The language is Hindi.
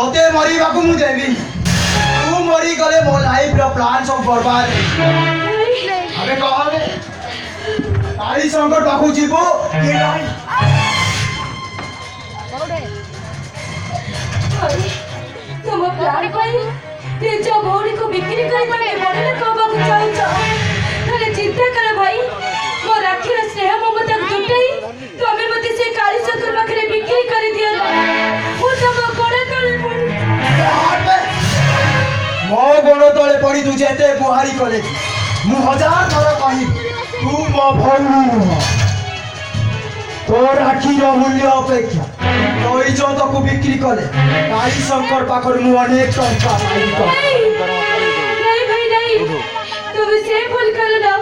तोते मरीबा को मु देबी तू मरी गले मो लाइफ रो प्लान सब बर्बाद अबे कहले काली संकट बाकू जीवो के नहीं तुम प्लान पाई निज भौणी को बिक्री कर दे बड़े लोग को चाहूछ तने चिंता कर भाई मो राखी रे स्नेह ममता को जुटाई तमे मते से काली चतुर पाखरे बिक्री कर दिया मु तम गोड़े तले पड़ी मो गोड़ तले पड़ी तू जेते बुहारी कले मु हजार थर कही तू मो भौणी तो राखी रो मूल्य अपेक्षा तो इज्जत को बिक्री कले काली शंकर पाखर मु अनेक टंका पाई नहीं भाई नहीं तुम से भूल कर ना